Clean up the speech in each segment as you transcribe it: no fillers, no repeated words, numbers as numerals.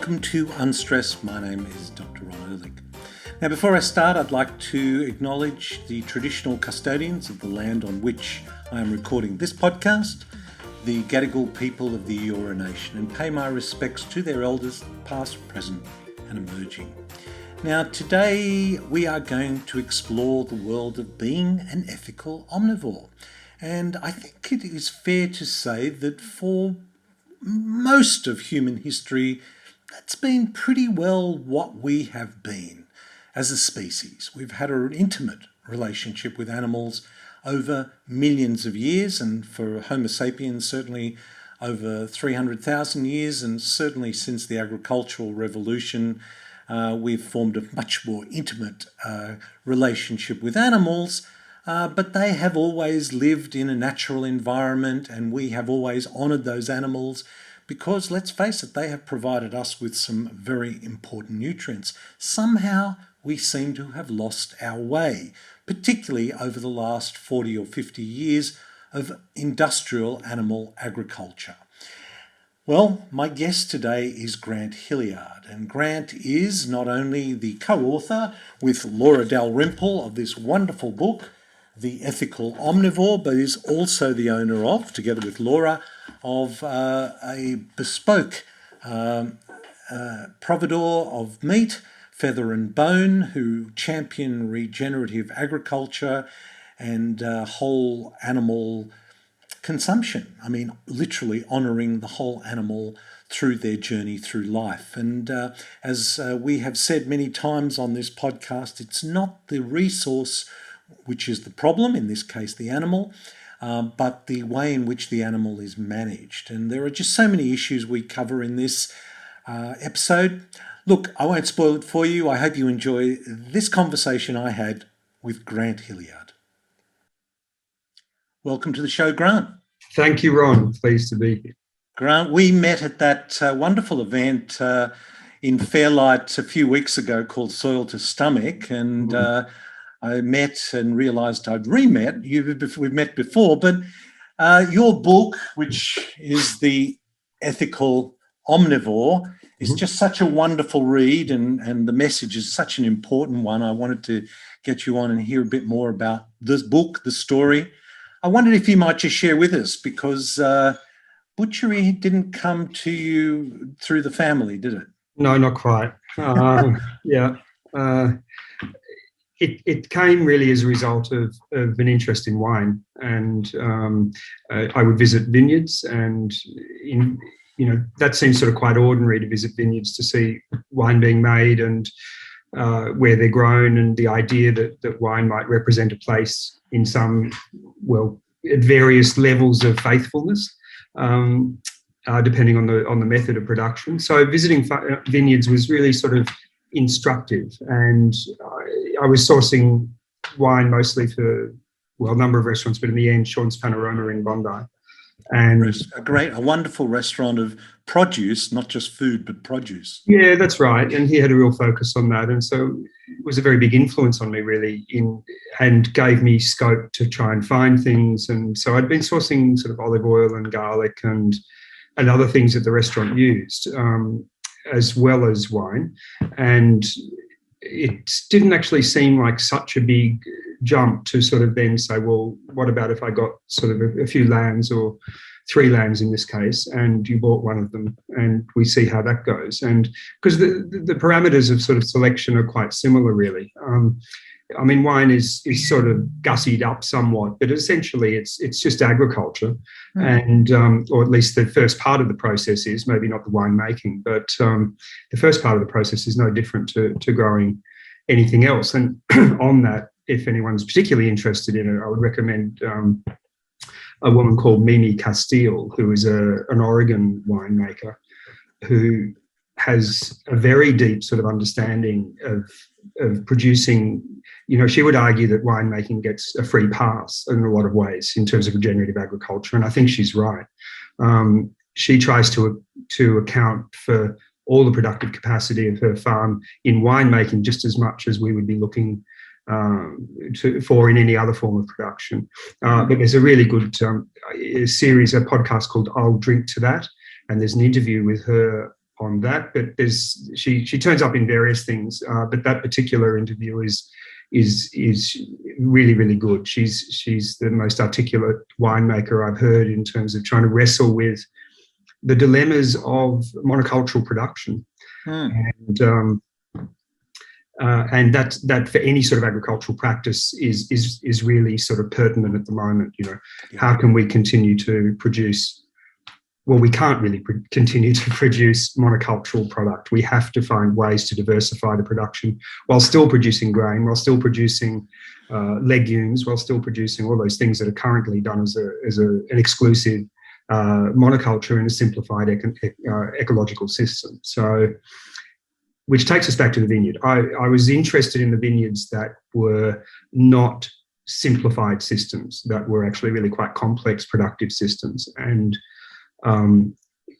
Welcome to Unstressed. My name is Dr. Ron Ehrlich. Now, before I start, I'd like to acknowledge the traditional custodians of the land on which I am recording this podcast, the Gadigal people of the Eora Nation, and pay my respects to their elders, past, present, and emerging. Now, today we are going to explore the world of being an ethical omnivore. And I think it is fair to say that for most of human history, that's been pretty well what we have been as a species. We've had an intimate relationship with animals over millions of years, and for Homo sapiens, certainly over 300,000 years, and certainly since the agricultural revolution, we've formed a much more intimate relationship with animals. But they have always lived in a natural environment, and we have always honoured those animals because, let's face it, they have provided us with some very important nutrients. Somehow we seem to have lost our way, particularly over the last 40 or 50 years of industrial animal agriculture. Well, my guest today is Grant Hilliard, and Grant is not only the co-author with Laura Dalrymple of this wonderful book, The Ethical Omnivore, but is also the owner of, together with Laura, of a bespoke providor of meat, Feather and Bone, who champion regenerative agriculture and whole animal consumption. I mean, literally honouring the whole animal through their journey through life. And as we have said many times on this podcast, it's not the resource which is the problem, in this case the animal, but the way in which the animal is managed. And there are just so many issues we cover in this episode. Look, I won't spoil it for you. I hope you enjoy this conversation I had with Grant Hilliard. Welcome to the show, Grant. Thank you, Ron. Pleased to be here. Grant, we met at that wonderful event in Fairlight a few weeks ago called Soil to Stomach, and I met and realised I'd re-met you. We've met before, but your book, which is The Ethical Omnivore, is just such a wonderful read, and the message is such an important one. I wanted to get you on and hear a bit more about this book, the story. I wondered if you might just share with us, because butchery didn't come to you through the family, did it? No, not quite. It came really as a result of an interest in wine, and I would visit vineyards, and that seems sort of quite ordinary, to visit vineyards to see wine being made and where they're grown, and the idea that wine might represent a place in some, well, at various levels of faithfulness, depending on the method of production. So visiting vineyards was really sort of instructive, and I was sourcing wine mostly for, well, a number of restaurants, but in the end, Sean's Panorama in Bondi. And a wonderful restaurant of produce, not just food, but produce. Yeah, that's right. And he had a real focus on that. And so it was a very big influence on me, really, and gave me scope to try and find things. And so I'd been sourcing sort of olive oil and garlic and other things that the restaurant used, as well as wine. And it didn't actually seem like such a big jump to sort of then say, well, what about if I got sort of a few lambs, or 3 lambs in this case, and you bought one of them, and we see how that goes. And because the parameters of sort of selection are quite similar, really. I mean, wine is sort of gussied up somewhat, but essentially it's just agriculture, and or at least the first part of the process is, maybe not the wine making, but the first part of the process is no different to growing anything else. And on that, if anyone's particularly interested in it, I would recommend a woman called Mimi Castile, who is an Oregon winemaker, who has a very deep sort of understanding of producing. She would argue that winemaking gets a free pass in a lot of ways in terms of regenerative agriculture, and I think she's right. She tries to account for all the productive capacity of her farm in winemaking just as much as we would be looking for in any other form of production. But there's a really good a podcast called I'll Drink to That, and there's an interview with her on that, but she turns up in various things. But that particular interview is really, really good. She's the most articulate winemaker I've heard in terms of trying to wrestle with the dilemmas of monocultural production. And that for any sort of agricultural practice is really sort of pertinent at the moment. How can we continue to produce? Well, we can't really continue to produce monocultural product. We have to find ways to diversify the production while still producing grain, while still producing legumes, while still producing all those things that are currently done as an exclusive monoculture in a simplified ecological system. So, which takes us back to the vineyard. I was interested in the vineyards that were not simplified systems, that were actually really quite complex productive systems. And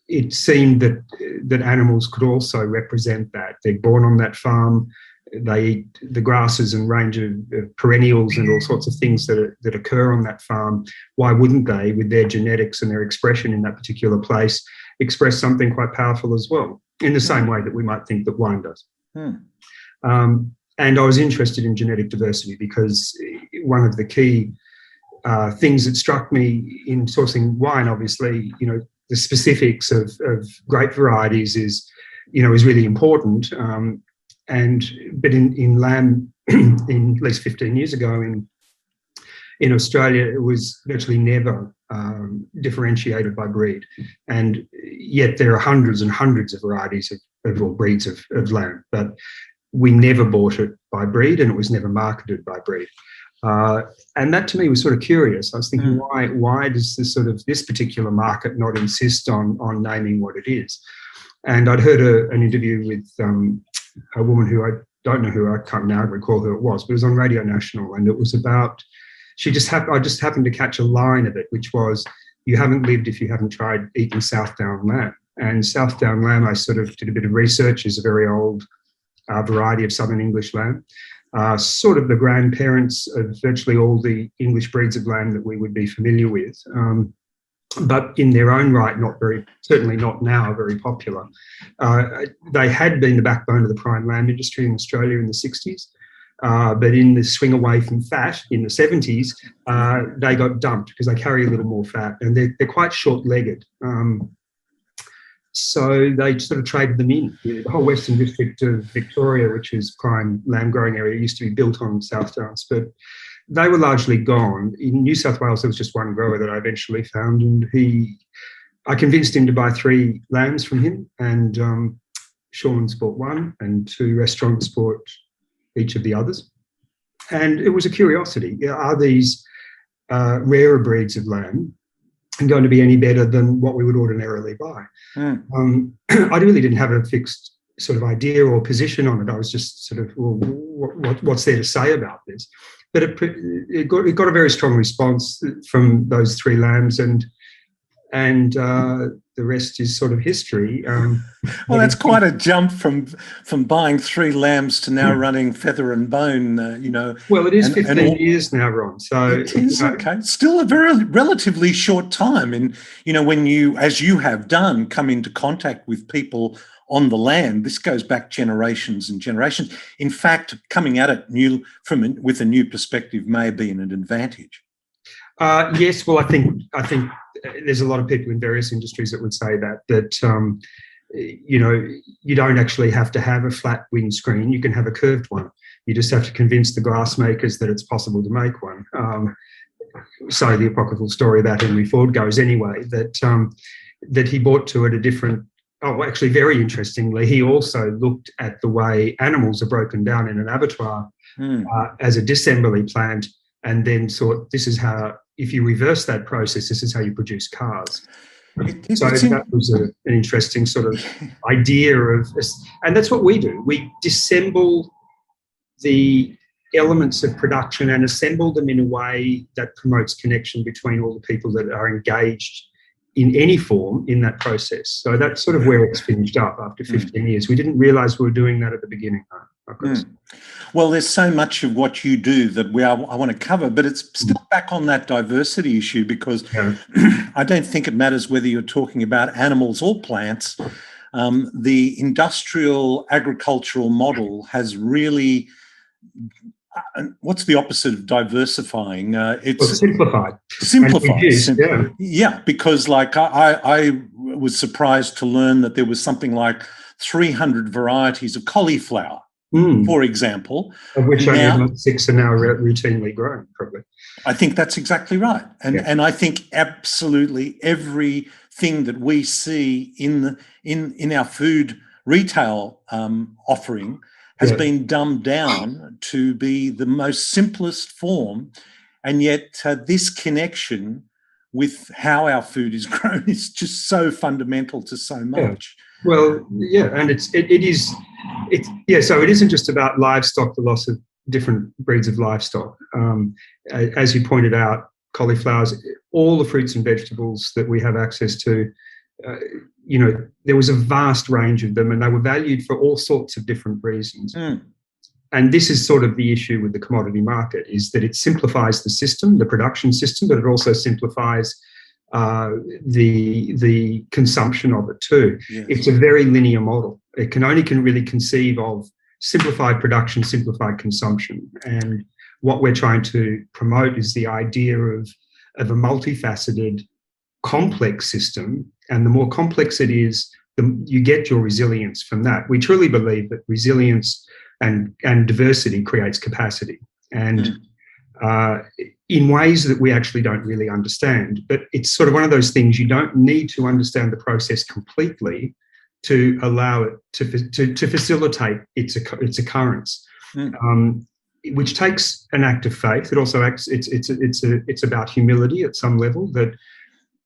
it seemed that animals could also represent that. They're born on that farm, they eat the grasses and range of perennials and all sorts of things that occur on that farm. Why wouldn't they, with their genetics and their expression in that particular place, express something quite powerful as well, in the same way that we might think that wine does? And I was interested in genetic diversity because one of the key things that struck me in sourcing wine, obviously, the specifics of grape varieties is really important. But in lamb, in at least 15 years ago in Australia, it was virtually never differentiated by breed, and yet there are hundreds and hundreds of varieties or breeds of lamb, but we never bought it by breed, and it was never marketed by breed. And that to me was sort of curious. I was thinking, why does this particular market not insist on naming what it is? And I'd heard an interview with a woman who I don't know who, I can't now recall who it was, but it was on Radio National, and it was about, I just happened to catch a line of it, which was, you haven't lived if you haven't tried eating Southdown lamb. And Southdown lamb, I sort of did a bit of research, is a very old variety of Southern English lamb. Sort of the grandparents of virtually all the English breeds of lamb that we would be familiar with, but in their own right, certainly not now, very popular. They had been the backbone of the prime lamb industry in Australia in the 60s, but in the swing away from fat in the 70s, they got dumped because they carry a little more fat, and they're quite short-legged. So they sort of traded them in. The whole Western District of Victoria, which is prime lamb growing area, used to be built on South Downs, but they were largely gone. In New South Wales, there was just one grower that I eventually found, and I convinced him to buy 3 lambs from him, and Sean's bought 1, and 2 restaurants bought each of the others. And it was a curiosity. Are these rarer breeds of lamb going to be any better than what we would ordinarily buy? I really didn't have a fixed sort of idea or position on it. I was just sort of, well, what's there to say about this? But it got a very strong response from those 3 lambs, and the rest is sort of history. Well, that's quite a jump from buying 3 lambs to now running Feather and Bone. Well, it is 15 years now, Ron. So it is okay. Still a very relatively short time. And when you, as you have done, come into contact with people on the land, this goes back generations and generations. In fact, coming at it with a new perspective may be an advantage. Yes, well, I think there's a lot of people in various industries that would say that you don't actually have to have a flat windscreen. You can have a curved one. You just have to convince the glass makers that it's possible to make one. So the apocryphal story about Henry Ford goes anyway, that he brought to it a different. Oh, actually, very interestingly, he also looked at the way animals are broken down in an abattoir as a disassembly plant, and then thought, this is how, if you reverse that process, this is how you produce cars. So that was an interesting sort of idea of, and that's what we do. We disassemble the elements of production and assemble them in a way that promotes connection between all the people that are engaged in any form in that process. So that's sort of where it's finished up after 15 years. We didn't realise we were doing that at the beginning, though. Well, there's so much of what you do that I want to cover, but it's still back on that diversity issue, because I don't think it matters whether you're talking about animals or plants. the industrial agricultural model has really, what's the opposite of diversifying? It's simplified. Simplified. Yeah, because like I was surprised to learn that there was something like 300 varieties of cauliflower, for example. Of which only about 6 are now routinely grown, probably. I think that's exactly right. And I think absolutely everything that we see in our food retail offering has been dumbed down to be the most simplest form. And yet this connection with how our food is grown is just so fundamental to so much. Well, and so it isn't just about livestock, the loss of different breeds of livestock. As you pointed out, cauliflowers, all the fruits and vegetables that we have access to, there was a vast range of them, and they were valued for all sorts of different reasons. And this is sort of the issue with the commodity market, is that it simplifies the system, the production system, but it also simplifies the consumption of it too. Yes. It's a very linear model. It can really conceive of simplified production, simplified consumption. And what we're trying to promote is the idea of a multifaceted, complex system. And the more complex it is, you get your resilience from that. We truly believe that resilience and diversity creates capacity. And in ways that we actually don't really understand. But it's sort of one of those things, you don't need to understand the process completely to allow it to facilitate its occurrence, which takes an act of faith. It also acts. It's about humility at some level, that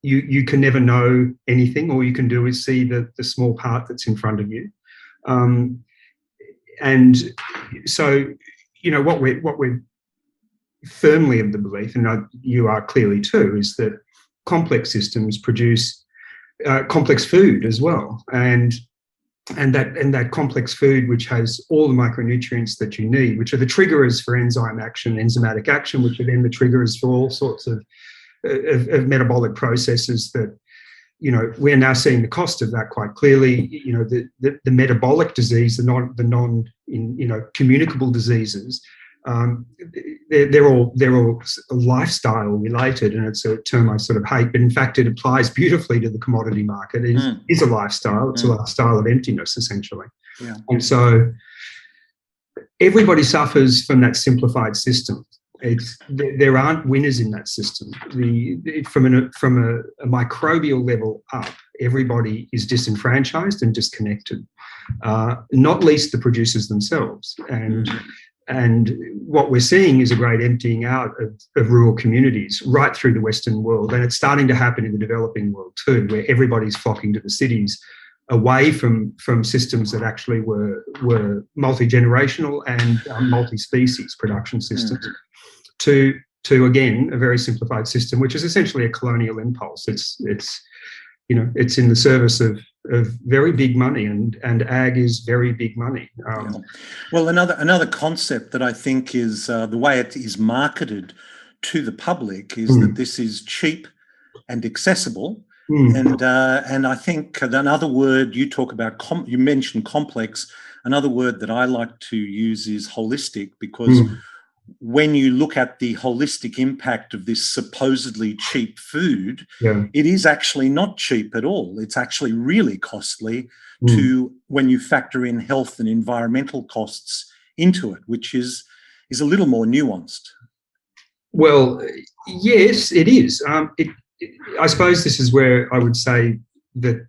you can never know anything. All you can do is see the small part that's in front of you, and so what we're firmly of the belief, and you are clearly too, is that complex systems produce complex food as well, and that complex food, which has all the micronutrients that you need, which are the triggerers for enzyme action, enzymatic action, which are then the triggerers for all sorts of metabolic processes that we're now seeing the cost of that quite clearly. The metabolic disease, the non communicable diseases. They're all lifestyle related, and it's a term I sort of hate, but in fact it applies beautifully to the commodity market. It is a lifestyle. It's a lifestyle of emptiness, essentially. Yeah. And so everybody suffers from that simplified system. There aren't winners in that system. From a microbial level up, everybody is disenfranchised and disconnected, not least the producers themselves. And what we're seeing is a great emptying out of rural communities right through the Western world. And it's starting to happen in the developing world too, where everybody's flocking to the cities, away from systems that actually were multi-generational and multi-species production systems, to again, a very simplified system, which is essentially a colonial impulse. It's in the service of very big money, and ag is very big money. Well, another concept that I think is the way it is marketed to the public is that this is cheap and accessible. And I think another word you talk about, you mentioned complex. Another word that I like to use is holistic, because when you look at the holistic impact of this supposedly cheap food, it is actually not cheap at all. It's actually really costly to when you factor in health and environmental costs into it, which is a little more nuanced. Well, yes, it is. I suppose this is where I would say that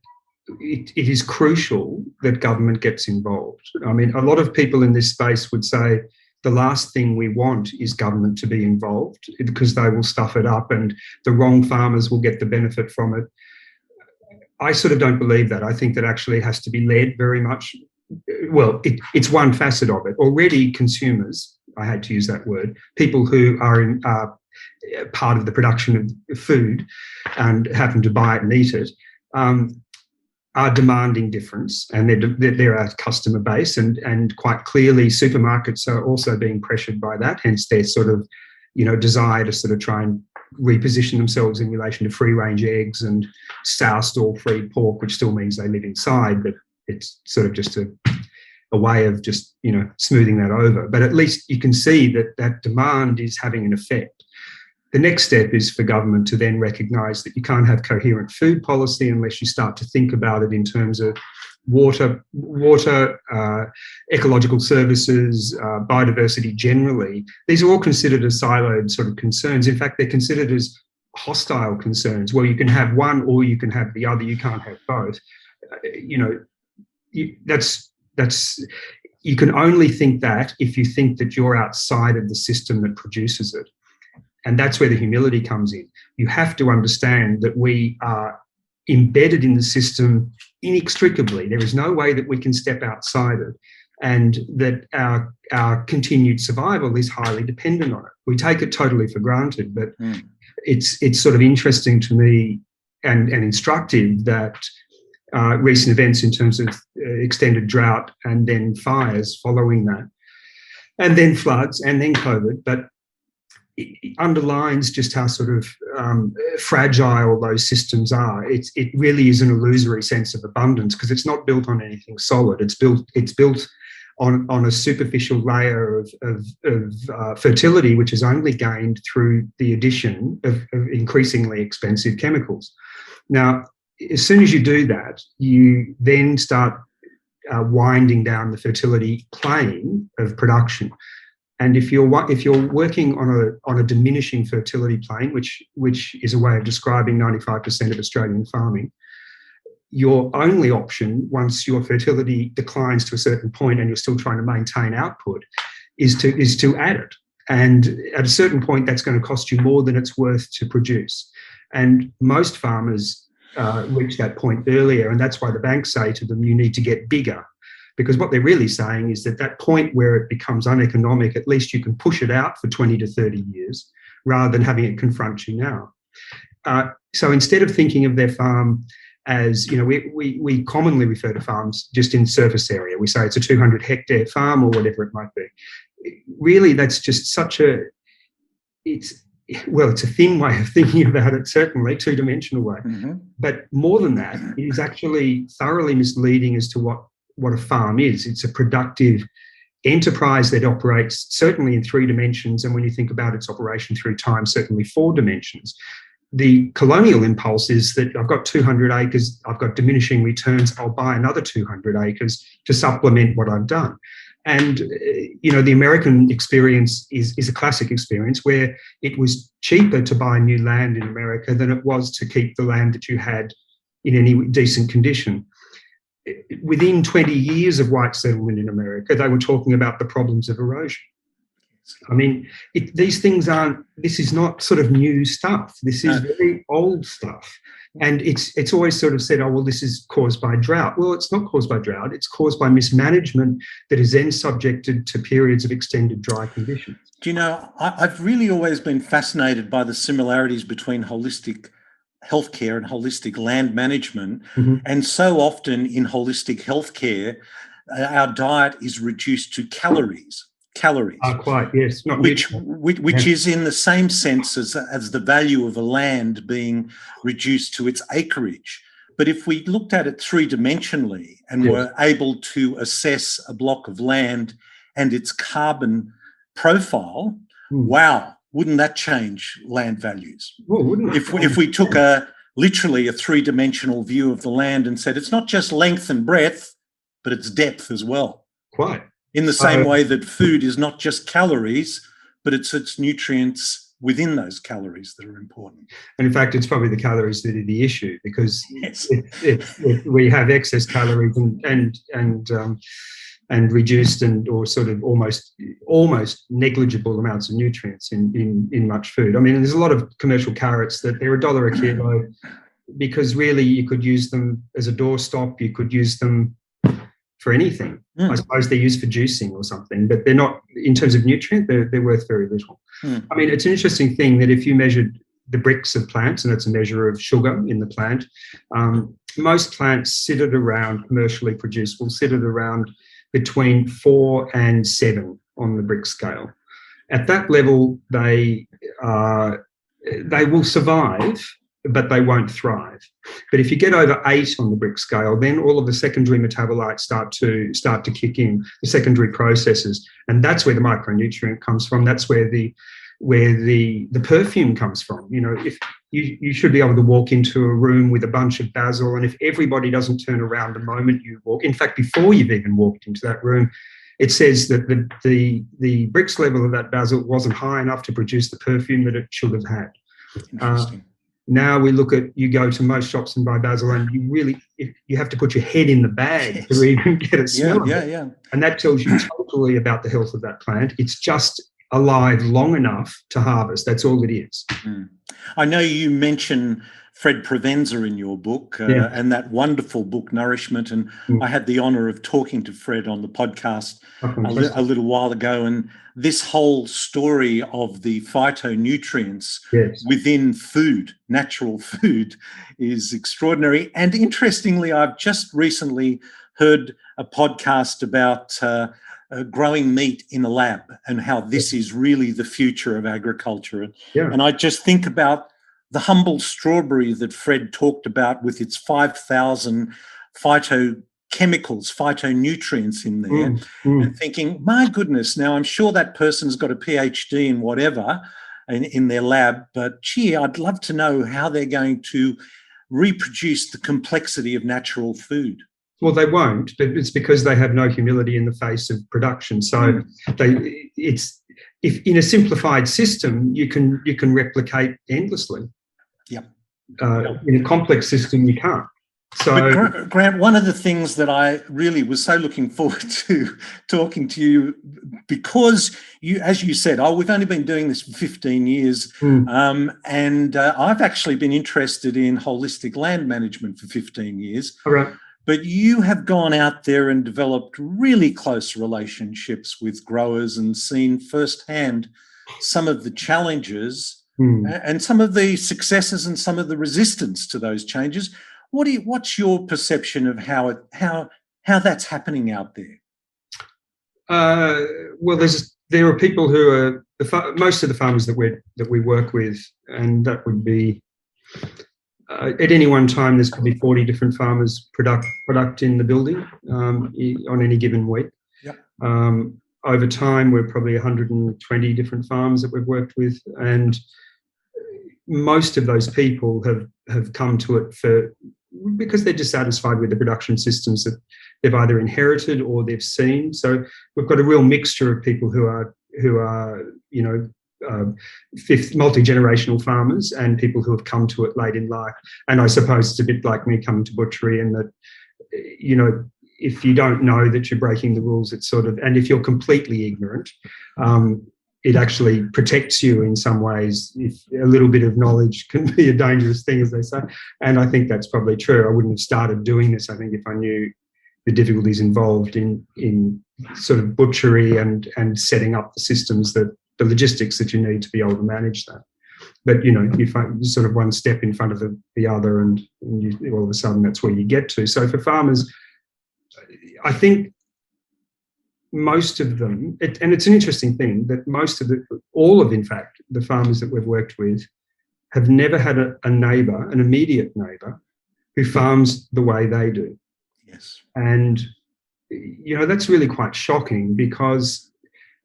it is crucial that government gets involved. I mean, a lot of people in this space would say the last thing we want is government to be involved, because they will stuff it up and the wrong farmers will get the benefit from it. I sort of don't believe that. I think that actually it has to be led very much. Well, it's one facet of it. Already consumers, I hate to use that word, people who are part of the production of food and happen to buy it and eat it, are demanding difference, and they're our customer base, and quite clearly supermarkets are also being pressured by that, hence their sort of desire to sort of try and reposition themselves in relation to free range eggs and sow stall free pork, which still means they live inside, but It's sort of just a way of just, smoothing that over. But at least you can see that demand is having an effect. The next step is for government to then recognise that you can't have coherent food policy unless you start to think about it in terms of water, ecological services, biodiversity generally. These are all considered as siloed sort of concerns. In fact, they're considered as hostile concerns, where you can have one or you can have the other. You can't have both. You can only think that if you think that you're outside of the system that produces it. And that's where the humility comes in. You have to understand that we are embedded in the system inextricably. There is no way that we can step outside it, and that our continued survival is highly dependent on it. We take it totally for granted, but it's sort of interesting to me and instructive that recent events in terms of extended drought and then fires following that, and then floods and then COVID, but it underlines just how sort of fragile those systems are. It really is an illusory sense of abundance because it's not built on anything solid. It's built on a superficial layer of fertility, which is only gained through the addition of increasingly expensive chemicals. Now, as soon as you do that, you then start winding down the fertility plane of production. And if you're working on a diminishing fertility plane, which is a way of describing 95% of Australian farming, your only option once your fertility declines to a certain point and you're still trying to maintain output is to add it. And at a certain point, that's going to cost you more than it's worth to produce. And most farmers reach that point earlier, and that's why the banks say to them, you need to get bigger. Because what they're really saying is that point where it becomes uneconomic, at least you can push it out for 20 to 30 years rather than having it confront you now. So instead of thinking of their farm as, we commonly refer to farms just in surface area. We say it's a 200 hectare farm or whatever it might be. Really, that's just it's a thin way of thinking about it, certainly, two-dimensional way. Mm-hmm. But more than that, it is actually thoroughly misleading as to what a farm is. It's a productive enterprise that operates certainly in 3 dimensions, and when you think about its operation through time, certainly 4 dimensions. The colonial impulse is that I've got 200 acres, I've got diminishing returns, I'll buy another 200 acres to supplement what I've done. And, the American experience is a classic experience where it was cheaper to buy new land in America than it was to keep the land that you had in any decent condition. Within 20 years of white settlement in America, they were talking about the problems of erosion. I mean, this is not sort of new stuff. This is very old stuff. And it's always sort of said, oh, well, this is caused by drought. Well, it's not caused by drought. It's caused by mismanagement that is then subjected to periods of extended dry conditions. Do you know, I've really always been fascinated by the similarities between holistic healthcare and holistic land management. Mm-hmm. And so often in holistic healthcare, our diet is reduced to calories. Quite, yes. Not which is in the same sense as the value of a land being reduced to its acreage. But if we looked at it 3-dimensionally and were able to assess a block of land and its carbon profile, wow, wouldn't that change land values? Well, wouldn't it? If we took literally a 3-dimensional view of the land and said it's not just length and breadth, but it's depth as well. Quite. In the same way that food is not just calories, but it's its nutrients within those calories that are important. And in fact, it's probably the calories that are the issue, because if we have excess calories and reduced or sort of almost negligible amounts of nutrients in much food. I mean, there's a lot of commercial carrots that they're $1 a kilo because really you could use them as a doorstop. You could use them for anything. I suppose they're used for juicing or something, but they're not, in terms of nutrient, they're worth very little. I mean, it's an interesting thing that if you measured the bricks of plants, and it's a measure of sugar in the plant, most plants sit at around, commercially produced, will sit at around between 4 and 7 on the brick scale. At that level, they will survive but they won't thrive. But if you get over 8 on the brick scale, then all of the secondary metabolites start to kick in, the secondary processes, and that's where the micronutrient comes from. That's where the perfume comes from. You know, if you should be able to walk into a room with a bunch of basil, and if everybody doesn't turn around the moment you walk, in fact, before you've even walked into that room, it says that the Brix level of that basil wasn't high enough to produce the perfume that it should have had. Interesting. Now we look at, you go to most shops and buy basil, and you have to put your head in the bag to even get a smell of it. Yeah. And that tells you totally about the health of that plant. It's just alive long enough to harvest. That's all it is. I know you mention Fred Provenza in your book and that wonderful book, Nourishment. And I had the honour of talking to Fred on the podcast a little while ago. And this whole story of the phytonutrients within food, natural food, is extraordinary. And interestingly, I've just recently heard a podcast about growing meat in a lab and how this is really the future of agriculture. And I just think about the humble strawberry that Fred talked about with its 5,000 phytochemicals, phytonutrients in there, and thinking, my goodness, now I'm sure that person's got a PhD in whatever in their lab, but gee, I'd love to know how they're going to reproduce the complexity of natural food. Well, they won't, but it's because they have no humility in the face of production. So if in a simplified system, you can replicate endlessly. In a complex system, you can't. So, but Grant, one of the things that I really was so looking forward to talking to you, because you, as you said, we've only been doing this for 15 years, and I've actually been interested in holistic land management for 15 years. All right. But you have gone out there and developed really close relationships with growers and seen firsthand some of the challenges and some of the successes and some of the resistance to those changes. What's your perception of how that's happening out there? Well, there are people who are most of the farmers that we work with, and that would be at any one time there's probably 40 different farmers product in the building on any given week. Over time, we're probably 120 different farms that we've worked with, and most of those people have come to it because they're dissatisfied with the production systems that they've either inherited or they've seen. So we've got a real mixture of people who are multi-generational farmers and people who have come to it late in life. And I suppose it's a bit like me coming to butchery, in that, you know, if you don't know that you're breaking the rules, it's sort of, and if you're completely ignorant, it actually protects you in some ways. If a little bit of knowledge can be a dangerous thing, as they say. And I think that's probably true. I wouldn't have started doing this, I think, if I knew the difficulties involved in sort of butchery and setting up the systems, the logistics that you need to be able to manage that. But, you know, you find sort of one step in front of the other, and you, all of a sudden that's where you get to. So for farmers, I think most of them, and it's an interesting thing that in fact, the farmers that we've worked with have never had a neighbour, an immediate neighbour, who farms the way they do. Yes. And, you know, that's really quite shocking, because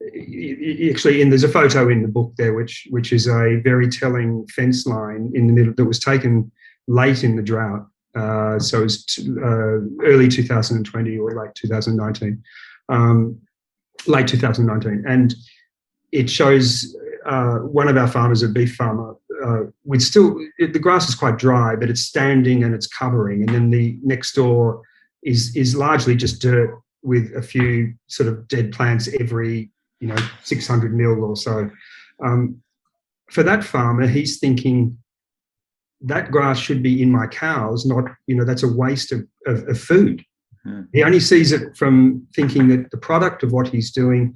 actually, there's a photo in the book there which is a very telling fence line in the middle that was taken late in the drought. So it was early 2020 or late 2019. Late 2019, and it shows one of our farmers, a beef farmer, the grass is quite dry, but it's standing and it's covering, and then the next door is largely just dirt with a few sort of dead plants every 600 mil or so. For that farmer, he's thinking that grass should be in my cows, not, that's a waste of food. He only sees it from thinking that the product of what he's doing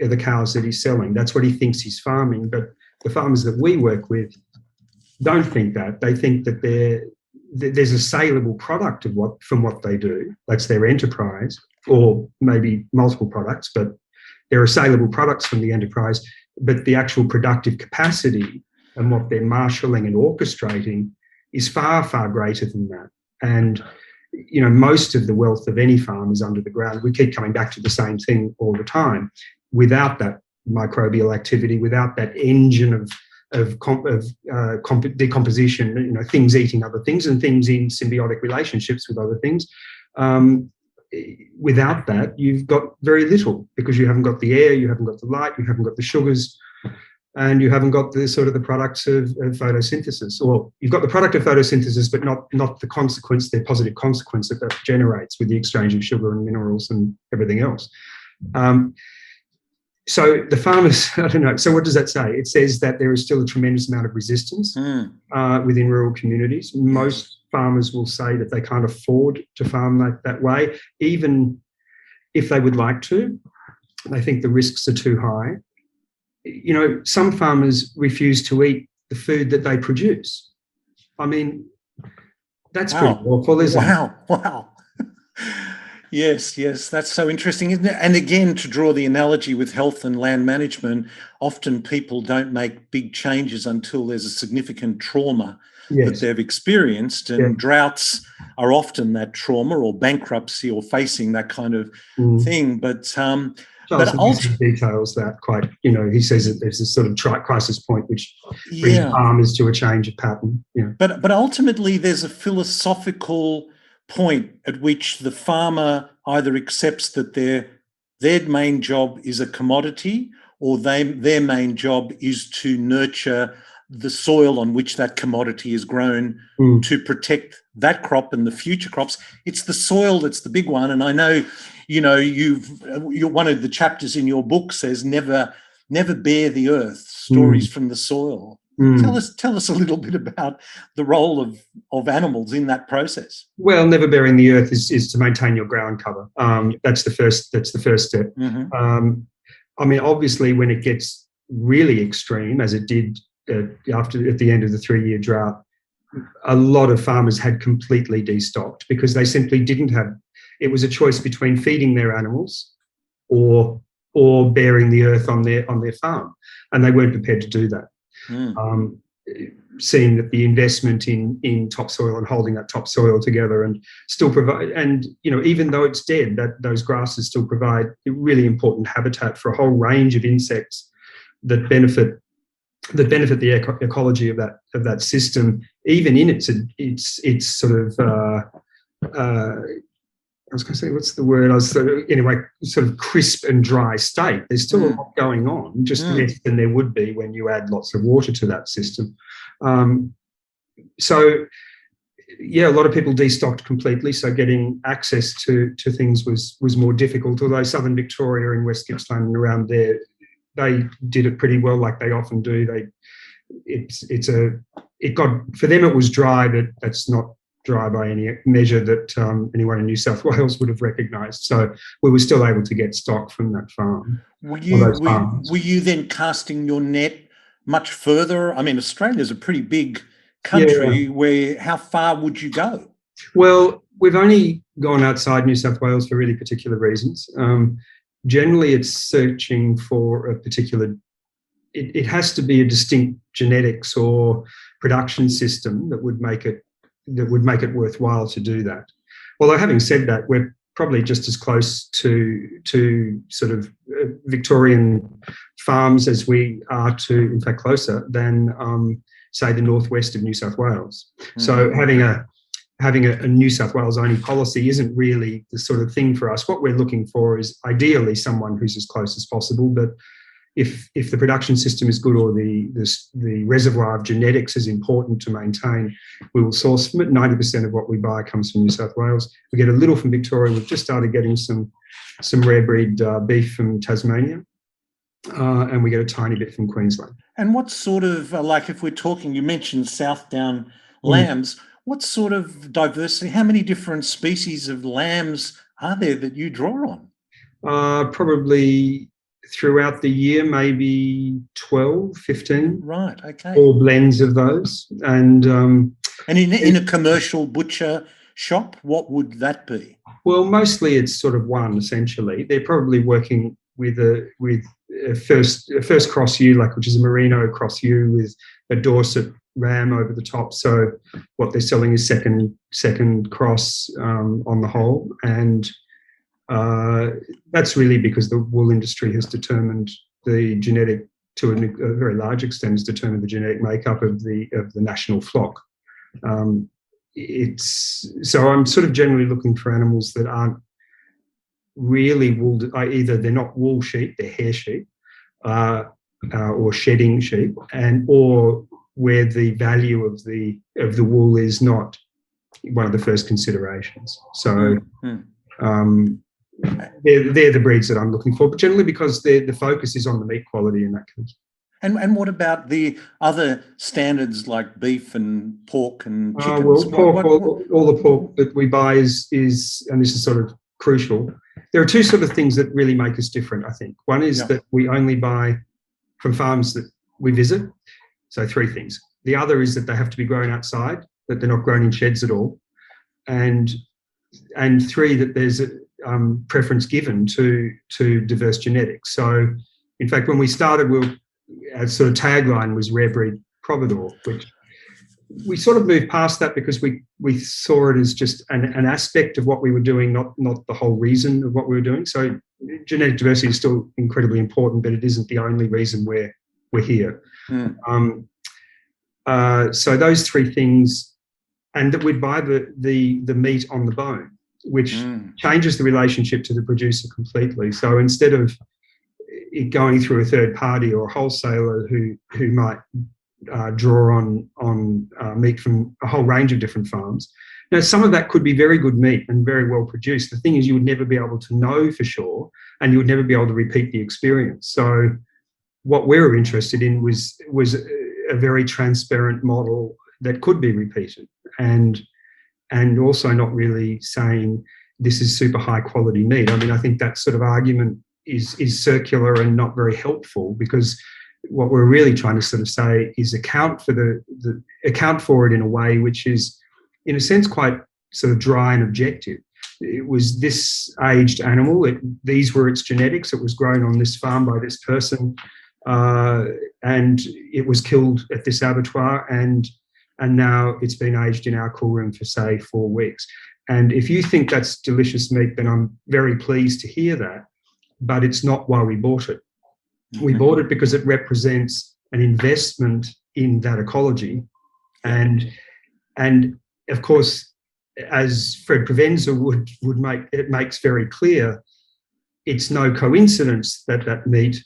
are the cows that he's selling. That's what he thinks he's farming. But the farmers that we work with don't think that. They think that there's a saleable product from what they do. That's their enterprise, or maybe multiple products, but there are saleable products from the enterprise. But the actual productive capacity and what they're marshalling and orchestrating is far, far greater than that. And, most of the wealth of any farm is under the ground. We keep coming back to the same thing all the time. Without that microbial activity, without that engine of decomposition, things eating other things and things in symbiotic relationships with other things, without that, you've got very little, because you haven't got the air, you haven't got the light, you haven't got the sugars, and you haven't got the sort of the products of photosynthesis. Or you've got the product of photosynthesis, but not the consequence, the positive consequence that generates with the exchange of sugar and minerals and everything else. So the farmers, I don't know. So what does that say? It says that there is still a tremendous amount of resistance within rural communities. Most farmers will say that they can't afford to farm that way, even if they would like to. They think the risks are too high. Some farmers refuse to eat the food that they produce. I mean, that's pretty awful, isn't it? Wow. Yes, that's so interesting, isn't it? And again, to draw the analogy with health and land management, often people don't make big changes until there's a significant trauma that they've experienced, and droughts are often that trauma, or bankruptcy, or facing that kind of thing. But Charles details that quite, he says that there's this sort of crisis point which brings farmers to a change of pattern. But ultimately there's a philosophical point at which the farmer either accepts that their main job is a commodity, or their main job is to nurture the soil on which that commodity is grown to protect that crop and the future crops. It's the soil that's the big one. And I know, you're one of the chapters in your book says never bare the earth, stories from the soil. Tell us a little bit about the role of animals in that process. Well, never bearing the earth is to maintain your ground cover. That's the first step. I mean, obviously, when it gets really extreme, as it did at the end of the 3-year drought, a lot of farmers had completely destocked because they simply didn't have. It was a choice between feeding their animals or bearing the earth on their farm, and they weren't prepared to do that. Seeing that the investment in topsoil and holding that topsoil together and still provide, and even though it's dead, that those grasses still provide a really important habitat for a whole range of insects that benefit the ecology of that system, even in its sort of I was going to say, what's the word? Sort of crisp and dry state. There's still a lot going on, just less than there would be when you add lots of water to that system. So, a lot of people destocked completely. So getting access to things was more difficult. Although Southern Victoria and West Gippsland and around there, they did it pretty well, like they often do. For them it was dry, but that's not dry by any measure that anyone in New South Wales would have recognised. So we were still able to get stock from that farm. Were you then casting your net much further? I mean, Australia's a pretty big country. How far would you go? Well, we've only gone outside New South Wales for really particular reasons. Generally, it's searching for a particular. It has to be a distinct genetics or production system that would make it worthwhile to do that. Although having said that, we're probably just as close to sort of Victorian farms as we are to, in fact, closer than say the northwest of New South Wales. So having a New South Wales only policy isn't really the sort of thing for us. What we're looking for is ideally someone who's as close as possible, but if the production system is good or the reservoir of genetics is important to maintain, we will source from it. 90% of what we buy comes from New South Wales. We get a little from Victoria. We've just started getting some rare breed beef from Tasmania, and we get a tiny bit from Queensland. And what sort of, if we're talking, you mentioned Southdown lambs, what sort of diversity, how many different species of lambs are there that you draw on? Probably throughout the year, maybe 12, 15. Right, okay. All blends of those. And in a commercial butcher shop, what would that be? Well, mostly it's sort of one, essentially. They're probably working with a first cross ewe, which is a merino cross ewe with a Dorset ram over the top. So what they're selling is second cross on the whole, and that's really because the wool industry has determined the genetic, to a very large extent, has determined the genetic makeup of the national flock. So I'm sort of generally looking for animals that aren't really wool. Either they're not wool sheep, they're hair sheep, or shedding sheep, or where the value of the wool is not one of the first considerations. So they're the breeds that I'm looking for, but generally because the focus is on the meat quality in that case. And what about the other standards like beef and pork and chickens? Well, pork, all the pork that we buy is, and this is sort of crucial, there are two sort of things that really make us different, I think. One is that we only buy from farms that we visit. So 3 things. The other is that they have to be grown outside, that they're not grown in sheds at all. And 3, that there's a preference given to diverse genetics. So, in fact, when we started, our sort of tagline was rare breed providore, which we sort of moved past that because we saw it as just an aspect of what we were doing, not the whole reason of what we were doing. So genetic diversity is still incredibly important, but it isn't the only reason we're here. So those 3 things, and that we'd buy the meat on the bone, which changes the relationship to the producer completely. So instead of it going through a third party or a wholesaler who might draw on meat from a whole range of different farms. Now, some of that could be very good meat and very well produced. The thing is, you would never be able to know for sure, and you would never be able to repeat the experience. So what we were interested in was a very transparent model that could be repeated, and also not really saying this is super high quality meat. I mean, I think that sort of argument is circular and not very helpful, because what we're really trying to sort of say is account for it in a way which is, in a sense, quite sort of dry and objective. It was this aged animal, these were its genetics, it was grown on this farm by this person, and it was killed at this abattoir, and now it's been aged in our cool room for, say, 4 weeks. And if you think that's delicious meat, then I'm very pleased to hear that, but it's not why we bought it. We bought it because it represents an investment in that ecology. And of course, as Fred Provenza would make, it makes very clear, it's no coincidence that meat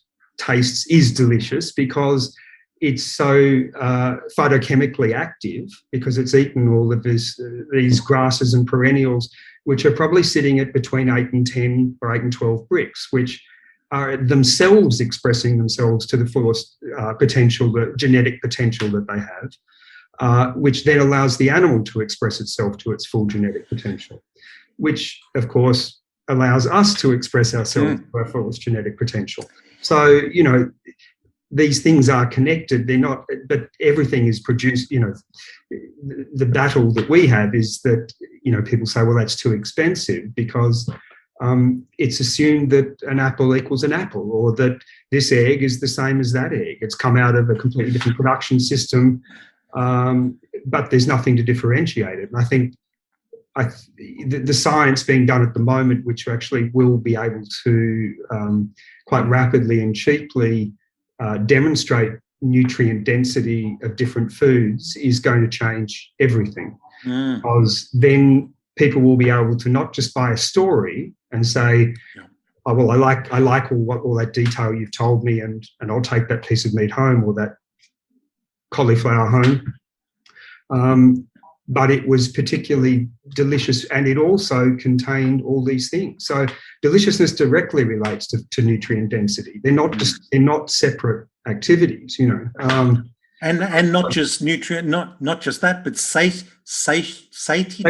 is delicious, because it's so phytochemically active, because it's eaten all of these grasses and perennials, which are probably sitting at between 8 and 10 or 8 and 12 bricks, which are themselves expressing themselves to the fullest potential, the genetic potential that they have, which then allows the animal to express itself to its full genetic potential, which, of course, allows us to express ourselves to our fullest genetic potential. So, these things are connected. They're not, but everything is produced. The battle that we have is that, people say, well, that's too expensive, because it's assumed that an apple equals an apple, or that this egg is the same as that egg. It's come out of a completely different production system, but there's nothing to differentiate it. And I think the science being done at the moment, which actually will be able to quite rapidly and cheaply demonstrate nutrient density of different foods, is going to change everything. Because then people will be able to not just buy a story and say, oh, well, I like all that detail you've told me, and I'll take that piece of meat home, or that cauliflower home. But it was particularly delicious, and it also contained all these things. So deliciousness directly relates to nutrient density. They're not separate activities, And not just nutrient, not just that, but satiety. Satiety.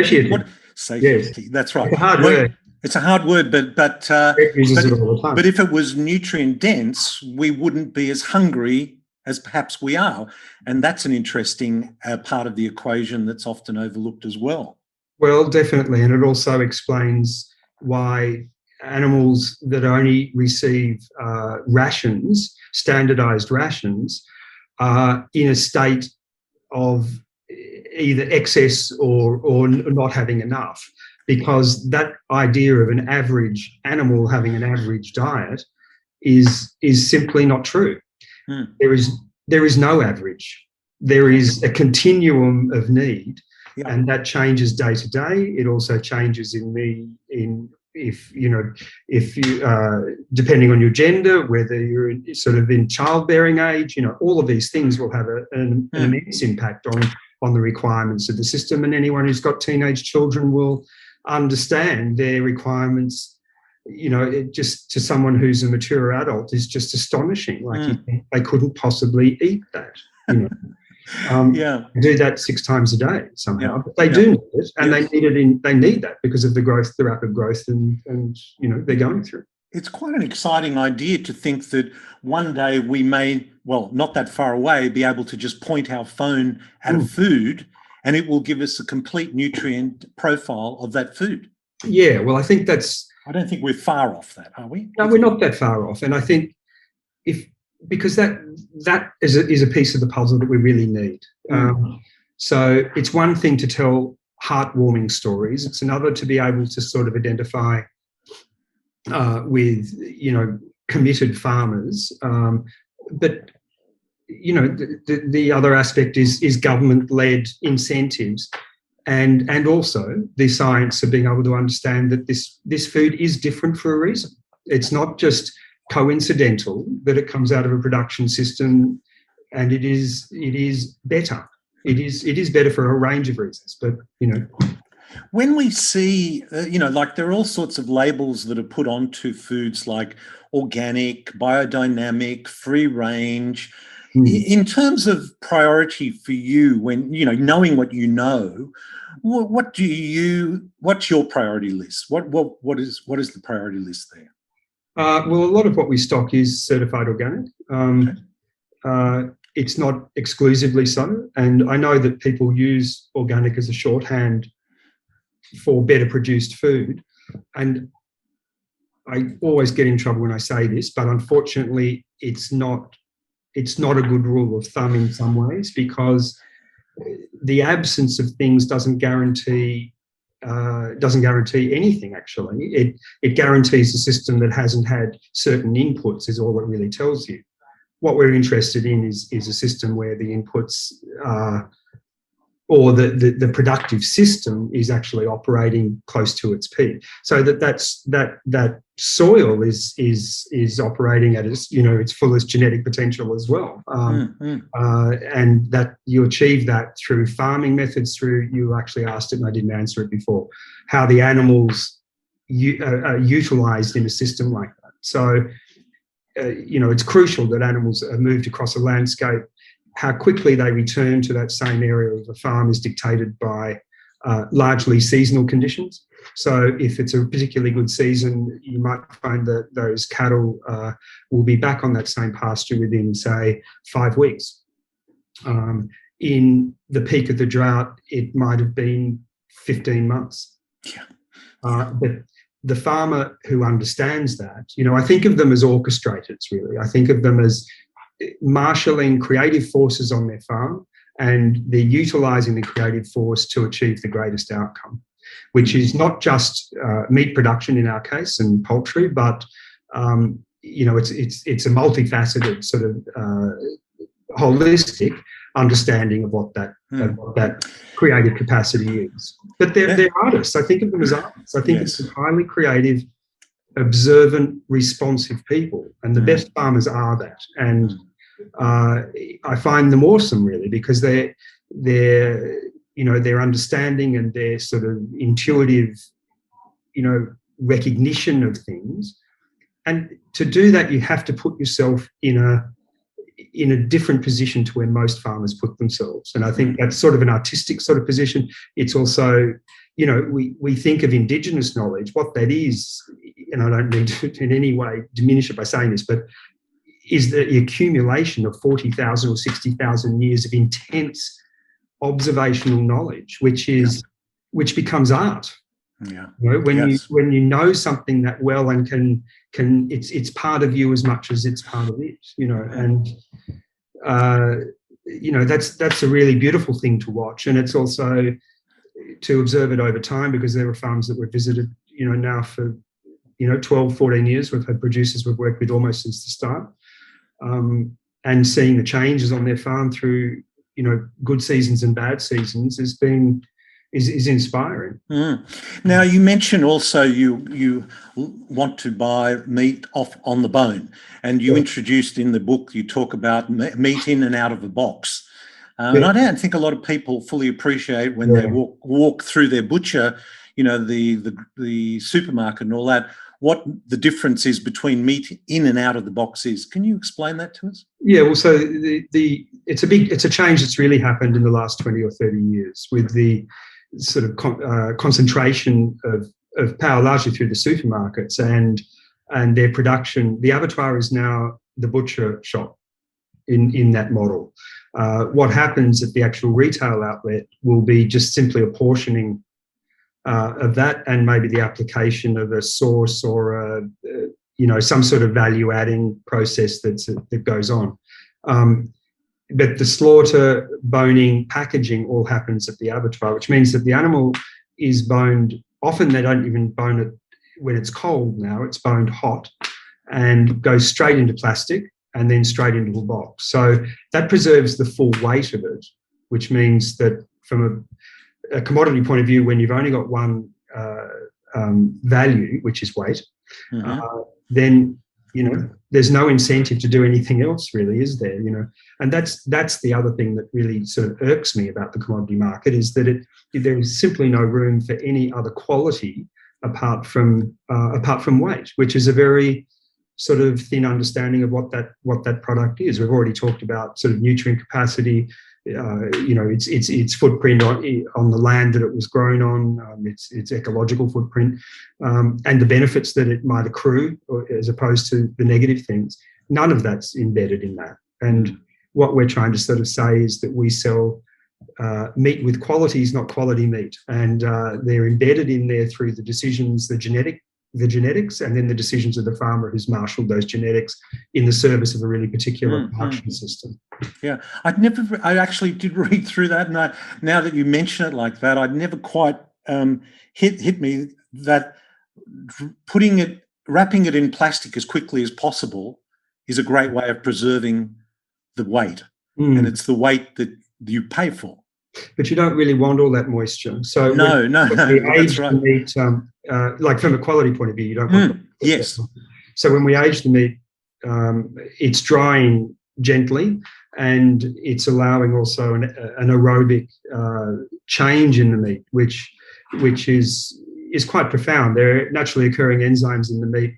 Satiety. Yes. That's right. It's a hard word. It's a hard word, but uses it all the time. But if it was nutrient dense, we wouldn't be as hungry as perhaps we are, and that's an interesting part of the equation that's often overlooked as well. Well, definitely, and it also explains why animals that only receive rations, standardized rations, are in a state of either excess or not having enough, because that idea of an average animal having an average diet is simply not true. There is no average. There is a continuum of need, and that changes day to day. It also changes if you depending on your gender, whether you're sort of in childbearing age, all of these things will have an immense impact on the requirements of the system. And anyone who's got teenage children will understand their requirements. Just to someone who's a mature adult is just astonishing. Like you think they couldn't possibly eat that. Do that 6 times a day somehow. But they do need it, and they need that because of the rapid growth and they're going through. It's quite an exciting idea to think that one day we may, well, not that far away, be able to just point our phone at a food and it will give us a complete nutrient profile of that food. Yeah, well, I think I don't think we're far off that, are we? No, we're not that far off. And I think because that is a piece of the puzzle that we really need. So it's one thing to tell heartwarming stories. It's another to be able to sort of identify with, committed farmers. But, the other aspect is government-led incentives. And also the science of being able to understand that this food is different for a reason. It's not just coincidental that it comes out of a production system, and it is better. It is better for a range of reasons. But when we see, like there are all sorts of labels that are put onto foods like organic, biodynamic, free range. In terms of priority for you, when knowing what you know, what's your priority list? What is the priority list there? Well, a lot of what we stock is certified organic. It's not exclusively so, and I know that people use organic as a shorthand for better produced food, and I always get in trouble when I say this, but unfortunately, it's not a good rule of thumb in some ways, because the absence of things doesn't guarantee anything. Actually, it guarantees a system that hasn't had certain inputs is all it really tells you. What we're interested in is a system where the inputs or the productive system is actually operating close to its peak, so that soil is operating at its fullest genetic potential as well, and that you achieve that through farming methods. You actually asked it and I didn't answer it before, how the animals are utilised in a system like that. So it's crucial that animals are moved across a landscape. How quickly they return to that same area of the farm is dictated by largely seasonal conditions. So if it's a particularly good season, you might find that those cattle will be back on that same pasture within, say, 5 weeks. In the peak of the drought, it might have been 15 months. But the farmer who understands that, I think of them as orchestrators, really. I think of them as marshalling creative forces on their farm, and they're utilising the creative force to achieve the greatest outcome, which is not just meat production in our case and poultry, but it's a multifaceted sort of holistic understanding of what that creative capacity is. But they're artists. I think of them as artists. I think it's highly creative, observant, responsive people, and the best farmers are that. And I find them awesome, really, because their understanding and their sort of intuitive, recognition of things. And to do that, you have to put yourself in a different position to where most farmers put themselves. And I think that's sort of an artistic sort of position. It's also, we think of Indigenous knowledge, what that is, and I don't mean to in any way diminish it by saying this, but is the accumulation of 40,000 or 60,000 years of intense observational knowledge, which becomes art. Yeah. When you know something that well and can it's part of you as much as it's part of it, and that's a really beautiful thing to watch. And it's also to observe it over time, because there are farms that we've visited, now for 12, 14 years. We've had producers we've worked with almost since the start, and seeing the changes on their farm through good seasons and bad seasons is inspiring. Now, you mentioned also you want to buy meat off on the bone, and you introduced in the book, you talk about meat in and out of a box. And I don't think a lot of people fully appreciate when they walk through their butcher, the supermarket and all that, what the difference is between meat in and out of the box is. Can you explain that to us? Yeah, well, so it's a change that's really happened in the last 20 or 30 years with the sort of concentration of power largely through the supermarkets and their production. The abattoir is now the butcher shop in that model. What happens at the actual retail outlet will be just simply a portioning of that, and maybe the application of a sauce or some sort of value-adding process that goes on. But the slaughter, boning, packaging all happens at the abattoir, which means that the animal is boned. Often they don't even bone it when it's cold now. It's boned hot and goes straight into plastic and then straight into a box. So that preserves the full weight of it, which means that from a commodity point of view, when you've only got one value, which is weight, then there's no incentive to do anything else, really, is there? And that's the other thing that really sort of irks me about the commodity market, is that there is simply no room for any other quality apart from weight, which is a very sort of thin understanding of what that product is. We've already talked about sort of nutrient capacity, its footprint on the land that it was grown on, its ecological footprint, and the benefits that it might accrue, as opposed to the negative things. None of that's embedded in that. And what we're trying to sort of say is that we sell meat with qualities, not quality meat, and they're embedded in there through the decisions, the genetics, and then the decisions of the farmer who's marshalled those genetics in the service of a really particular production system. Yeah, I actually did read through that, and now that you mention it like that, I'd never quite hit me that wrapping it in plastic as quickly as possible is a great way of preserving the weight, and it's the weight that you pay for. But you don't really want all that moisture. So no, that's right. Meat, like from a quality point of view, you don't want yes. So when we age the meat, it's drying gently, and it's allowing also an aerobic change in the meat, which is quite profound. There are naturally occurring enzymes in the meat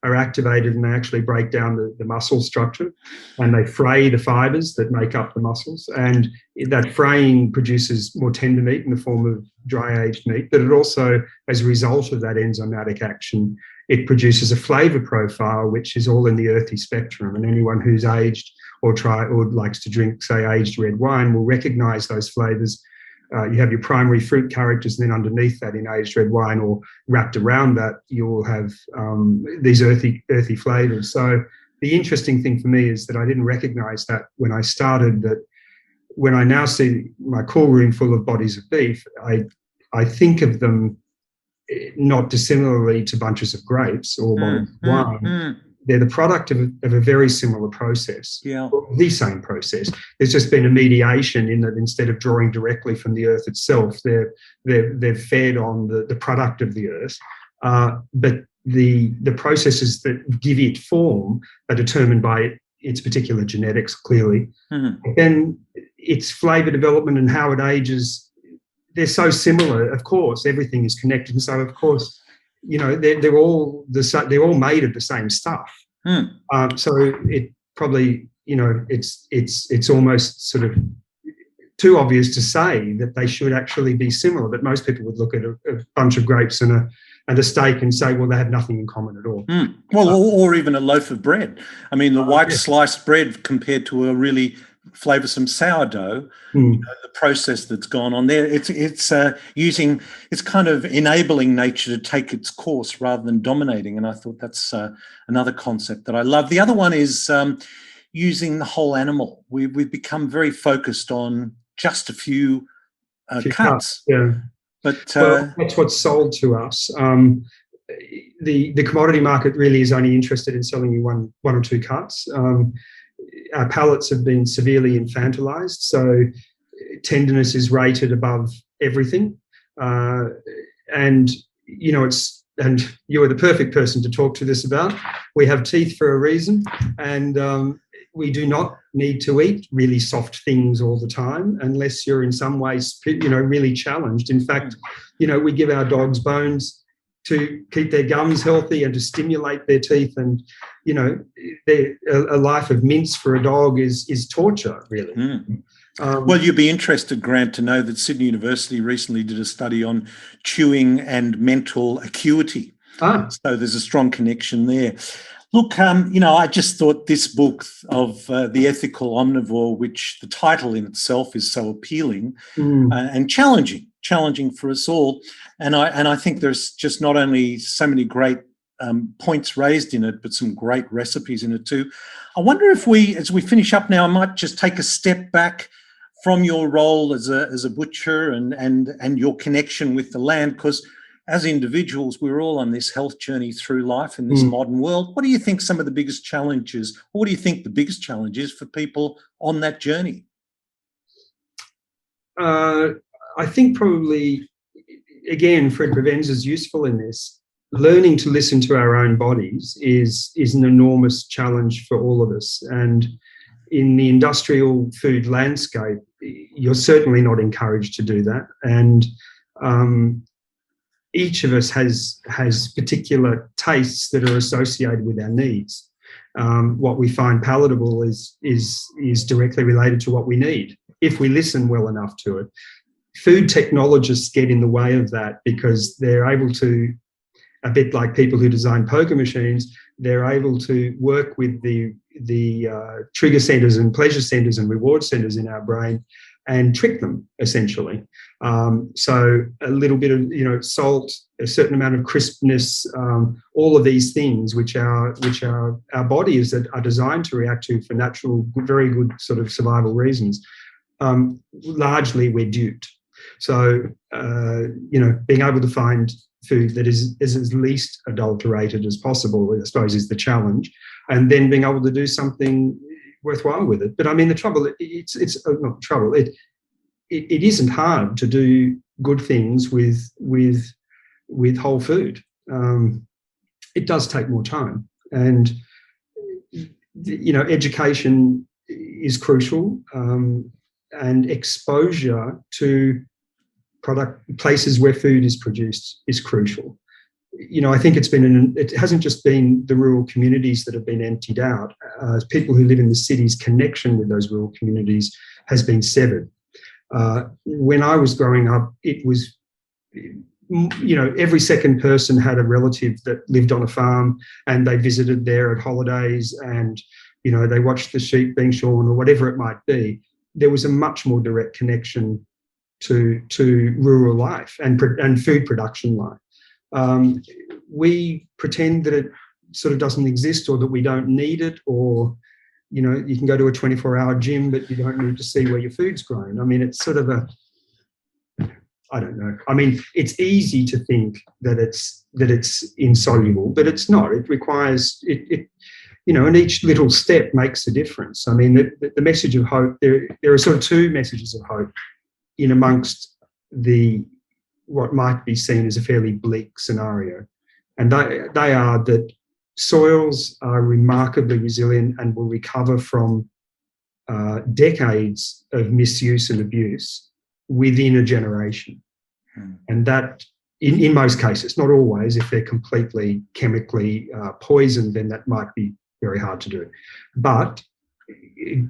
are activated, and they actually break down the muscle structure, and they fray the fibers that make up the muscles. And that fraying produces more tender meat in the form of dry aged meat. But it also, as a result of that enzymatic action, it produces a flavour profile which is all in the earthy spectrum. And anyone who's aged or likes to drink, say, aged red wine will recognise those flavours. You have your primary fruit characters, and then underneath that, in aged red wine, or wrapped around that, you will have these earthy flavours. So the interesting thing for me is that I didn't recognise that when I started. That when I now see my cool room full of bodies of beef, I think of them not dissimilarly to bunches of grapes or bottles of wine. They're the product of a very similar process, the same process. There's just been a mediation in that instead of drawing directly from the earth itself, they're fed on the product of the earth. But the processes that give it form are determined by its particular genetics, clearly. Then its flavour development and how it ages, they're so similar. Of course, everything is connected, and so of course, they're all made of the same stuff. So it probably, it's almost sort of too obvious to say that they should actually be similar. But most people would look at a bunch of grapes and a steak and say, well, they have nothing in common at all. Well, or even a loaf of bread. I mean, the white sliced bread compared to a really flavoursome sourdough, the process that's gone on there, it's kind of enabling nature to take its course rather than dominating. And I thought that's another concept that I love. The other one is using the whole animal. We've become very focused on just a few cuts. Yeah. But that's what's sold to us. The commodity market really is only interested in selling you one or two cuts. Our palates have been severely infantilized, so tenderness is rated above everything. And you are the perfect person to talk to this about. We have teeth for a reason, and we do not need to eat really soft things all the time unless you're in some ways, really challenged. In fact, we give our dogs bones to keep their gums healthy and to stimulate their teeth. And, a life of mince for a dog is torture, really. Well, you'd be interested, Grant, to know that Sydney University recently did a study on chewing and mental acuity. So there's a strong connection there. Look, I just thought this book of The Ethical Omnivore, which the title in itself is so appealing and challenging for us all. And I think there's just not only so many great points raised in it, but some great recipes in it too. I wonder if as we finish up now, I might just take a step back from your role as a butcher and your connection with the land, because as individuals, we're all on this health journey through life in this modern world. What do you think some of the biggest challenges, or what do you think the biggest challenge is for people on that journey? I think probably, again, Fred Provenza is useful in this. Learning to listen to our own bodies is an enormous challenge for all of us. And in the industrial food landscape, you're certainly not encouraged to do that. And each of us has particular tastes that are associated with our needs. What we find palatable is directly related to what we need, if we listen well enough to it. Food technologists get in the way of that because they're able to, a bit like people who design poker machines, they're able to work with the trigger centers and pleasure centers and reward centers in our brain and trick them, essentially. So a little bit of salt, a certain amount of crispness, all of these things which our bodies are designed to react to for natural, very good sort of survival reasons. Largely we're duped. So being able to find food that is as least adulterated as possible, I suppose, is the challenge, and then being able to do something worthwhile with it. But I mean, the trouble, it's not trouble. It isn't hard to do good things with whole food. It does take more time, and education is crucial, and exposure to places where food is produced is crucial. I think it hasn't just been the rural communities that have been emptied out. People who live in the cities' connection with those rural communities has been severed. When I was growing up, it was, every second person had a relative that lived on a farm, and they visited there at holidays, and, they watched the sheep being shorn or whatever it might be. There was a much more direct connection to rural life and food production life. We pretend that it sort of doesn't exist, or that we don't need it, or you can go to a 24-hour gym, but you don't need to see where your food's grown. I mean, it's sort of I don't know. I mean, it's easy to think that it's insoluble, but it's not. It requires and each little step makes a difference. I mean, the message of hope. There are sort of two messages of hope in amongst what might be seen as a fairly bleak scenario. And they are that soils are remarkably resilient and will recover from decades of misuse and abuse within a generation. And that, in most cases, not always, if they're completely chemically poisoned, then that might be very hard to do. But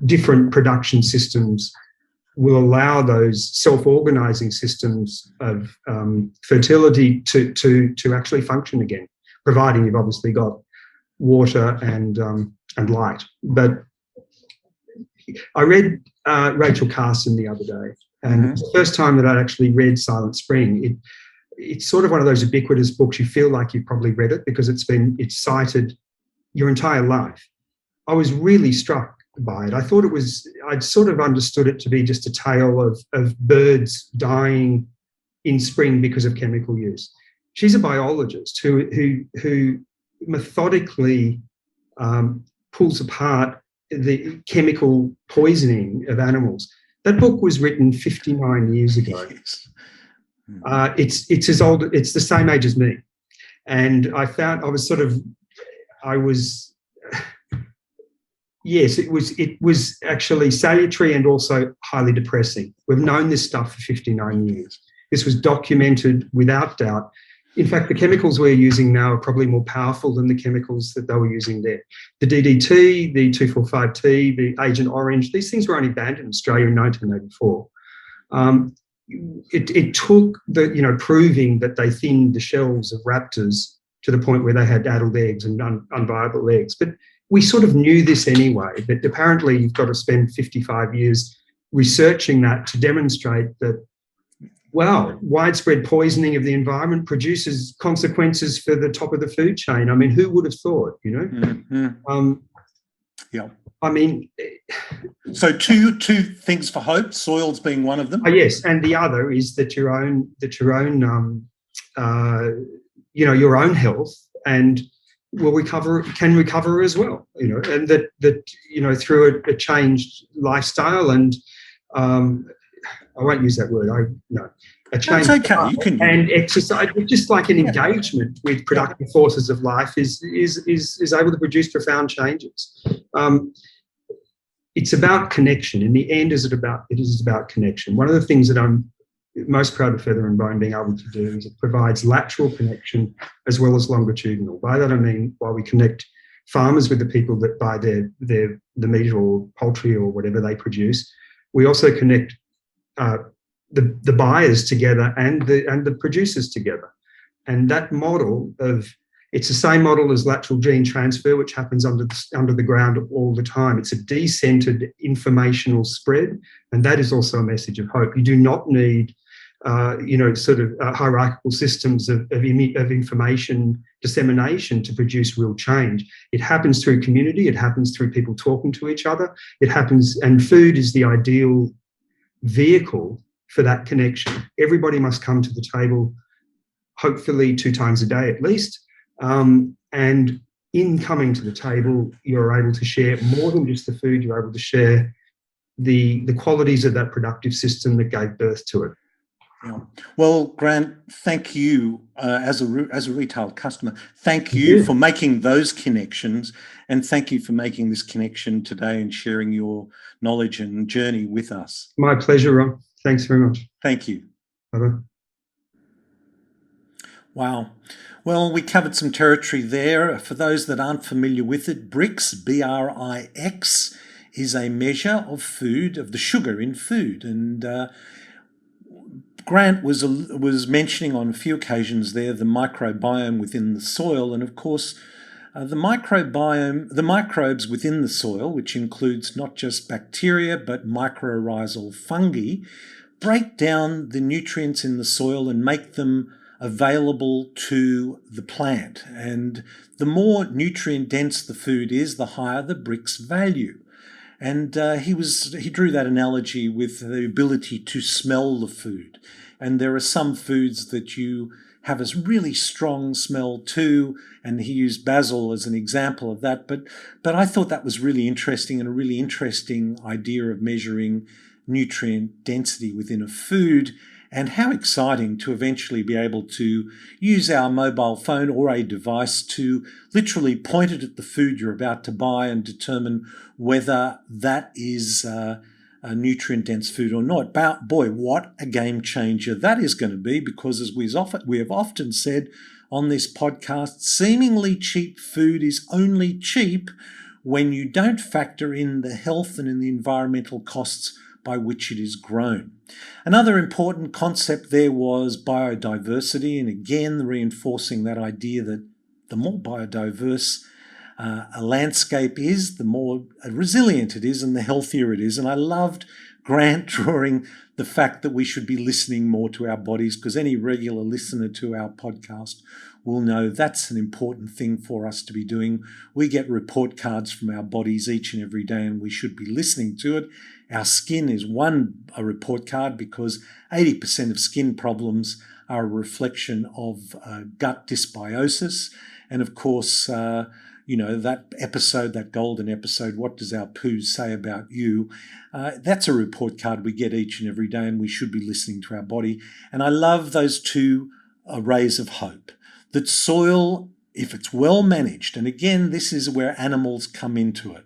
different production systems will allow those self-organising systems of fertility to actually function again, providing you've obviously got water and light. But I read Rachel Carson the other day, and it's the first time that I'd actually read Silent Spring. It's sort of one of those ubiquitous books. You feel like you've probably read it because it's cited your entire life. I was really struck by it. I'd sort of understood it to be just a tale of birds dying in spring because of chemical use. She's a biologist who methodically pulls apart the chemical poisoning of animals. That book was written 59 years ago. Yes. It's as old. It's the same age as me, and yes, it was actually salutary and also highly depressing. We've known this stuff for 59 years. This was documented without doubt. In fact, the chemicals we're using now are probably more powerful than the chemicals that they were using there. The DDT, the 2,4,5-T, the Agent Orange, these things were only banned in Australia in 1984. It took proving that they thinned the shells of raptors to the point where they had addled eggs and unviable eggs. But we sort of knew this anyway, but apparently you've got to spend 55 years researching that to demonstrate that, wow, widespread poisoning of the environment produces consequences for the top of the food chain. I mean, who would have thought, Yeah. I mean... So two things for hope, soils being one of them. Yes, and the other is that your own health and can recover as well, and that through a changed lifestyle and I won't use that word. A change. That's okay. You can. And exercise, just like an engagement with productive forces of life, is able to produce profound changes. It's about connection. In the end, it is about connection. One of the things that I'm most proud of Feather and Bone being able to do is it provides lateral connection as well as longitudinal. By that I mean, while we connect farmers with the people that buy the meat or poultry or whatever they produce, we also connect the buyers together and the producers together. And that model it's the same model as lateral gene transfer, which happens under the ground all the time. It's a decentered informational spread, and that is also a message of hope. You do not need hierarchical systems of information dissemination to produce real change. It happens through community. It happens through people talking to each other. It happens, and food is the ideal vehicle for that connection. Everybody must come to the table, hopefully 2 times a day at least. And in coming to the table, you're able to share more than just the food. You're able to share the qualities of that productive system that gave birth to it. Yeah. Well, Grant, thank you as a retail customer. Thank you for making those connections, and thank you for making this connection today and sharing your knowledge and journey with us. My pleasure, Ron. Thanks very much. Thank you. Bye-bye. Wow. Well, we covered some territory there. For those that aren't familiar with it, BRICS, B-R-I-X, is a measure of food, of the sugar in food. And Grant was mentioning on a few occasions there the microbiome within the soil. And of course, the microbes within the soil, which includes not just bacteria, but mycorrhizal fungi, break down the nutrients in the soil and make them available to the plant. And the more nutrient dense the food is, the higher the BRICS value. And he drew that analogy with the ability to smell the food. And there are some foods that you have a really strong smell to, and he used basil as an example of that. But I thought that was really interesting, and a really interesting idea of measuring nutrient density within a food. And how exciting to eventually be able to use our mobile phone or a device to literally point it at the food you're about to buy and determine whether that is a nutrient-dense food or not. But boy, what a game changer that is going to be, because as we have often said on this podcast, seemingly cheap food is only cheap when you don't factor in the health and in the environmental costs by which it is grown. Another important concept there was biodiversity, and again reinforcing that idea that the more biodiverse a landscape is, the more resilient it is and the healthier it is. And I loved Grant drawing the fact that we should be listening more to our bodies, because any regular listener to our podcast will know that's an important thing for us to be doing. We get report cards from our bodies each and every day, and we should be listening to it. Our skin is a report card, because 80% of skin problems are a reflection of gut dysbiosis. And of course, that episode, that golden episode, What Does Our Poo Say About You? That's a report card we get each and every day, and we should be listening to our body. And I love those two rays of hope. That soil, if it's well managed, and again, this is where animals come into it.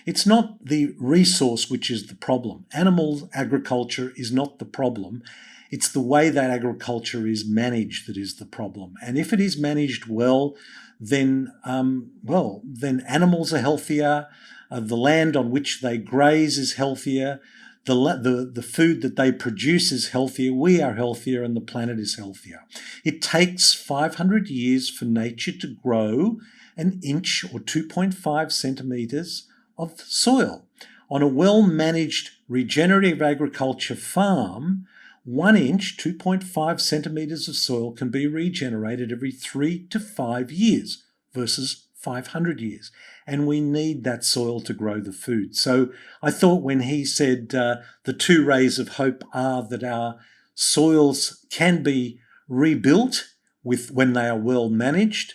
It's not the resource which is the problem. Animal agriculture is not the problem. It's the way that agriculture is managed that is the problem. And if it is managed well, then animals are healthier. The land on which they graze is healthier. The food that they produce is healthier. We are healthier, and the planet is healthier. It takes 500 years for nature to grow an inch or 2.5 centimeters of soil. On a well-managed regenerative agriculture farm, 1 inch, 2.5 centimeters of soil can be regenerated every 3 to 5 years versus 500 years. And we need that soil to grow the food. So I thought when he said the two rays of hope are that our soils can be rebuilt when they are well managed,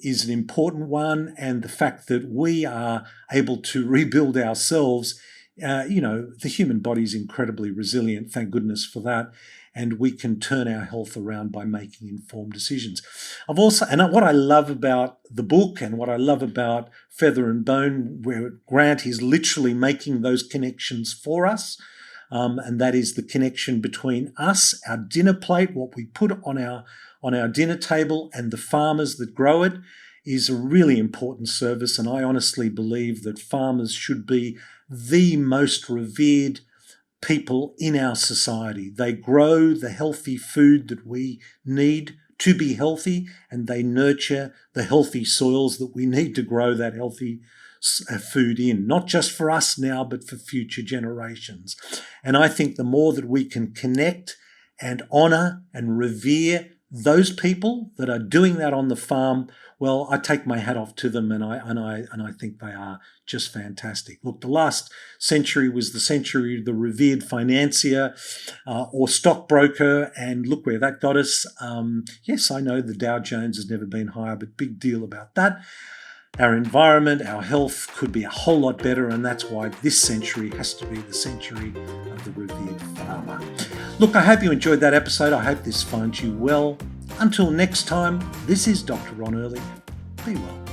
is an important one. And the fact that we are able to rebuild ourselves, the human body is incredibly resilient, thank goodness for that. And we can turn our health around by making informed decisions. What I love about the book and what I love about Feather and Bone, where Grant is literally making those connections for us, and that is the connection between us, our dinner plate, what we put on our dinner table, and the farmers that grow it, is a really important service. And I honestly believe that farmers should be the most revered people in our society. They grow the healthy food that we need to be healthy, and they nurture the healthy soils that we need to grow that healthy food in, not just for us now, but for future generations. And I think the more that we can connect and honour and revere those people that are doing that on the farm, well, I take my hat off to them, and I think they are just fantastic. Look, the last century was the century of the revered financier or stockbroker, and look where that got us. Yes, I know the Dow Jones has never been higher, but big deal about that. Our environment, our health could be a whole lot better, and that's why this century has to be the century of the revered farmer. Look, I hope you enjoyed that episode. I hope this finds you well. Until next time, this is Dr. Ron Ehrlich. Be well.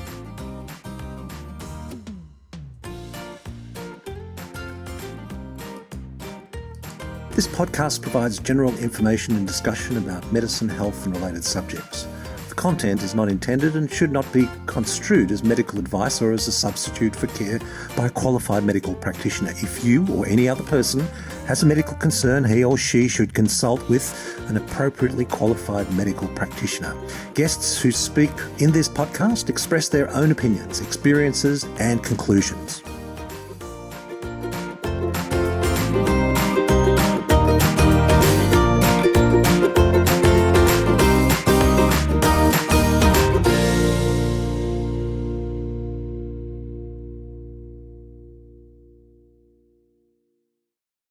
This podcast provides general information and discussion about medicine, health, and related subjects. The content is not intended and should not be construed as medical advice or as a substitute for care by a qualified medical practitioner. If you or any other person has a medical concern, he or she should consult with an appropriately qualified medical practitioner. Guests who speak in this podcast express their own opinions, experiences, and conclusions.